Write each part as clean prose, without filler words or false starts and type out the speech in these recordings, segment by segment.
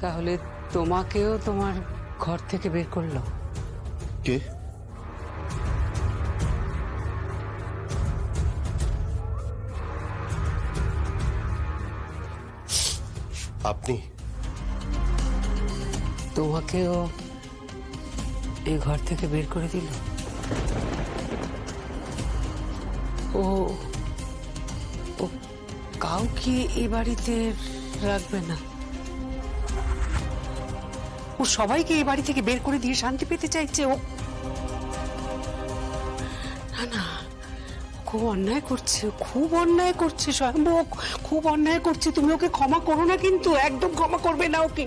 তাহলে তোমাকেও তোমার ঘর থেকে বের করলো? কে? আপনি? তোমাকেও এই ঘর থেকে বের করে দিল? ও ও কাউকে এই বাড়িতে রাখবে না? ও সবাইকে এই বাড়ি থেকে বের করে দিয়ে শান্তি পেতে চাইছে? ও না না, খুব অন্যায় করছে, খুব অন্যায় করছে স্বয়ম্ভু, খুব অন্যায় করছে। তুমি ওকে ক্ষমা করো না, কিন্তু একদম ক্ষমা করবে না ওকে।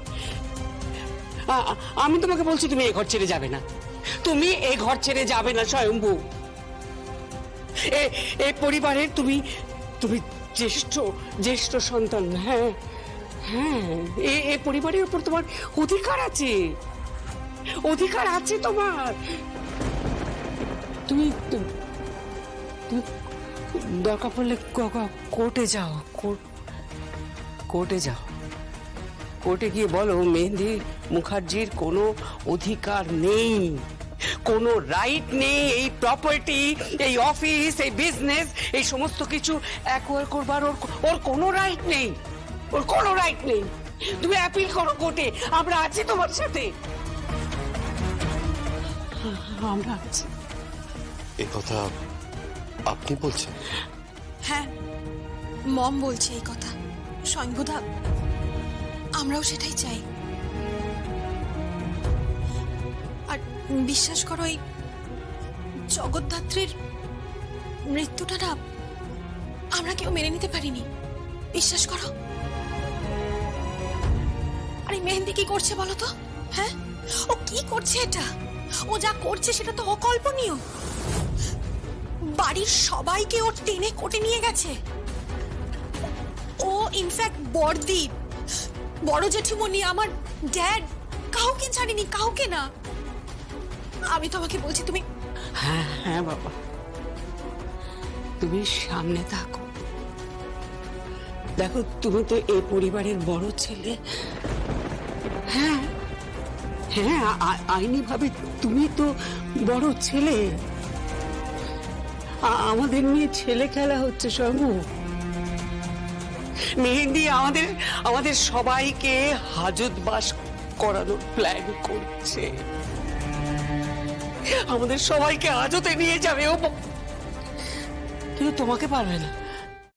আমি তোমাকে বলছি তুমি এই ঘর ছেড়ে যাবে না, তুমি এই ঘর ছেড়ে যাবে না স্বয়ম্ভু। এই পরিবারের তুমি তুমি জ্যেষ্ঠ জ্যেষ্ঠ সন্তান। হ্যাঁ হ্যাঁ, এই পরিবারের উপর তোমার অধিকার আছে, অধিকার আছে তোমার। তুমি তুমি দরকার পড়লে কোর্টে যাও, কোর্টে যাও, কোর্টে গিয়ে বলো মেহেন্দি মুখার্জির কোনো অধিকার নেই, কোনো রাইট নেই এই প্রপার্টি, এই অফিস, এই বিজনেস, এই সমস্ত কিছু অ্যাকোয়ার করবার ওর কোনো রাইট নেই, ওর কোনো রাইট নেই। তুমি অ্যাপিল করো কোর্টে, আমরা আছি তোমার সাথে, আমরা আছি। এ কথা আপনি বলছেন? হ্যাঁ, মম বলছে এই কথা। স্বয়ংভূদা, আমরাও সেটাই চাই। আর বিশ্বাস করো, এই জগদ্ধাত্রীর মৃত্যুটা না আমরা কেউ মেনে নিতে পারিনি, বিশ্বাস করো। আরে মেহেন্দি কি করছে বলো তো? হ্যাঁ, ও কি করছে? এটা ও যা করছে সেটা তো অকল্পনীয়। বাড়ির সবাইকে ওর টেনে কোটে নিয়ে গেছে। ও ইনফ্যাক্ট বড়দি, বড় জেঠিমণি, আমার ড্যাড, কাউকে ছাড়িনি, কাউকে না। আমি তোমাকে বলছি তুমি। হ্যাঁ হ্যাঁ বাবা, তুমি সামনে থাকো। দেখো, তুমি তো এই পরিবারের বড় ছেলে। হ্যাঁ হ্যাঁ, আইনি ভাবে তুমি তো বড় ছেলে। আমাদের নিয়ে ছেলে খেলা হচ্ছে স্বয়ম্ভু। মেহেন্দি আমাদের সবাইকে হাজতবাস করানোর প্ল্যান করছে, আমাদের সবাইকে হাজতে নিয়ে যাবে ও, কিন্তু তোমাকে পারবে না।